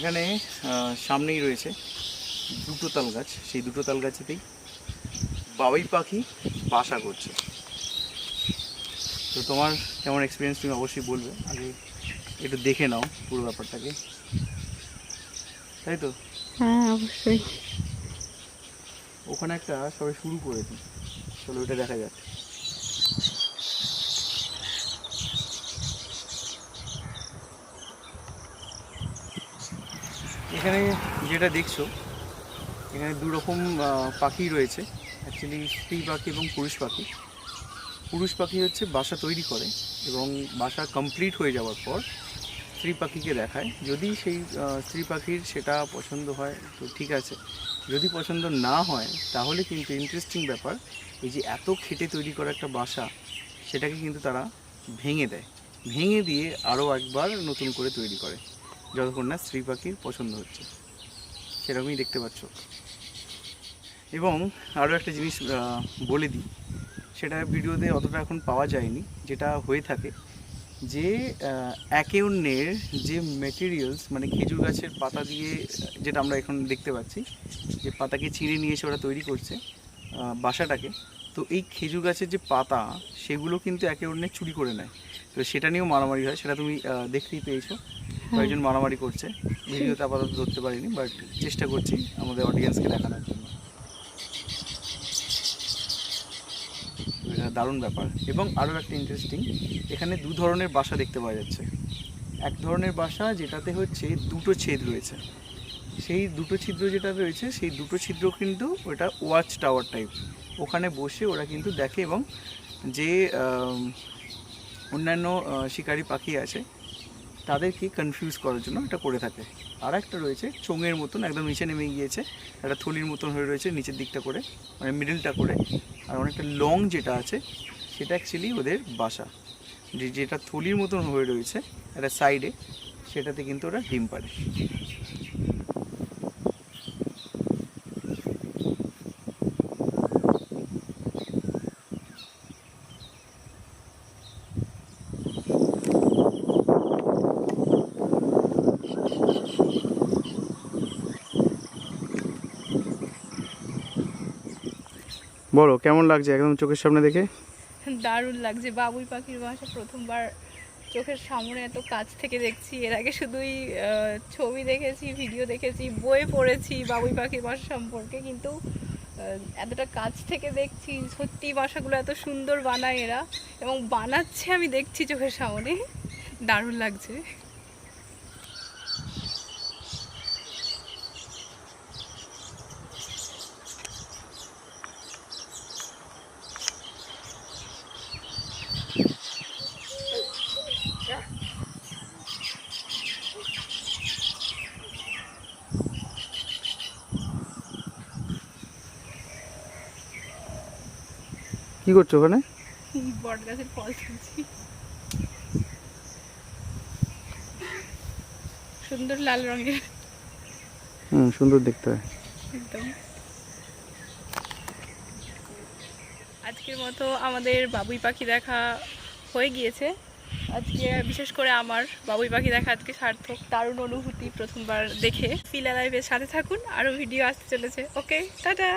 এখানে সামনেই রয়েছে দুটো তাল গাছ, সেই দুটো তাল গাছেতেই বাবুই পাখি বাসা করছে। তো তোমার কেমন এক্সপিরিয়েন্স তুমি অবশ্যই বলবে, আগে একটু দেখে নাও পুরো ব্যাপারটাকে, তাই তো? হ্যাঁ অবশ্যই। ওখানে একটা সবাই শুরু করেছে, চলো ওটা দেখা যাক। এখানে যেটা দেখছো, এখানে দু রকম পাখি রয়েছে অ্যাকচুয়ালি, স্ত্রী পাখি এবং পুরুষ পাখি। পুরুষ পাখি হচ্ছে বাসা তৈরি করে এবং বাসা কমপ্লিট হয়ে যাওয়ার পর স্ত্রী পাখিকে দেখায়। যদি সেই স্ত্রী পাখির সেটা পছন্দ হয় তো ঠিক আছে, যদি পছন্দ না হয় তাহলে কিন্তু ইন্টারেস্টিং ব্যাপার, এই যে এত খেটে তৈরি করা একটা বাসা, সেটাকে কিন্তু তারা ভেঙে দেয়, ভেঙে দিয়ে আরও একবার নতুন করে তৈরি করে, যতক্ষণ না স্ত্রী পাখির পছন্দ হচ্ছে। সেরকমই দেখতে পাচ্ছ। এবং আরও একটা জিনিস বলে দিই, সেটা ভিডিওতে অতটা এখন পাওয়া যায়নি, যেটা হয়ে থাকে যে একে অন্যের যে মেটেরিয়ালস, মানে খেজুর গাছের পাতা দিয়ে, যেটা আমরা এখন দেখতে পাচ্ছি যে পাতাকে চিড়ে নিয়ে এসে ওরা তৈরি করছে বাসাটাকে, তো এই খেজুর গাছের যে পাতা সেগুলো কিন্তু একে অন্যের চুরি করে নেয়। তো সেটা নিয়েও মারামারি হয়, সেটা তুমি দেখতেই পেয়েছো, কয়েকজন মারামারি করছে। ভিডিওতে আপাতত ধরতে পারিনি, বাট চেষ্টা করছি আমাদের অডিয়েন্সকে দেখানোর জন্য। এটা দারুণ ব্যাপার। এবং আরও একটা ইন্টারেস্টিং, এখানে দু ধরনের বাসা দেখতে পাওয়া যাচ্ছে। এক ধরনের বাসা যেটাতে হচ্ছে দুটো ছেদ রয়েছে, সেই দুটো ছিদ্র যেটা রয়েছে সেই দুটো ছিদ্র কিন্তু ওটা ওয়াচ টাওয়ার টাইপ, ওখানে বসে ওরা কিন্তু দেখে এবং যে অন্যান্য শিকারি পাখি আছে তাদেরকে কনফিউজ করার জন্য এটা করে থাকে। আর একটা রয়েছে চোঙের মতন, একদম নিচে নেমে গিয়েছে, একটা থলির মতন হয়ে রয়েছে নিচের দিকটা করে, মানে মিডলটা করে, আর অনেকটা লং যেটা আছে সেটা অ্যাকচুয়ালি ওদের বাসা। যেটা থলির মতন হয়ে রয়েছে একটা সাইডে, সেটাতে কিন্তু ওরা ডিম পাড়ে। বলো কেমন লাগছে একদম চোখের সামনে দেখে? দারুণ লাগছে। বাবুই পাখির বাসা প্রথমবার চোখের সামনে এত কাছ থেকে দেখছি। এর আগে শুধুই ছবি দেখেছি, ভিডিও দেখেছি, বই পড়েছি বাবুই পাখির বাসা সম্পর্কে, কিন্তু এতটা কাছ থেকে দেখছি। সত্যি বাসাগুলো এত সুন্দর বানায় এরা, এবং বানাচ্ছে আমি দেখছি চোখের সামনে, দারুণ লাগছে। কি করছো ওখানে? বট গাছের ফল তুলছি। সুন্দর লাল রঙের, সুন্দর দেখতে হয় একদম। আজকের মতো আমাদের বাবুই পাখি দেখা হয়ে গিয়েছে। আজকে বিশেষ করে আমার বাবুই পাখি দেখা আজকে সার্থক, দারুণ অনুভূতি প্রথমবার দেখে। ফিল অ্যালাইভের সাথে থাকুন, আরও ভিডিও আসতে চলেছে। ওকে, টাটা।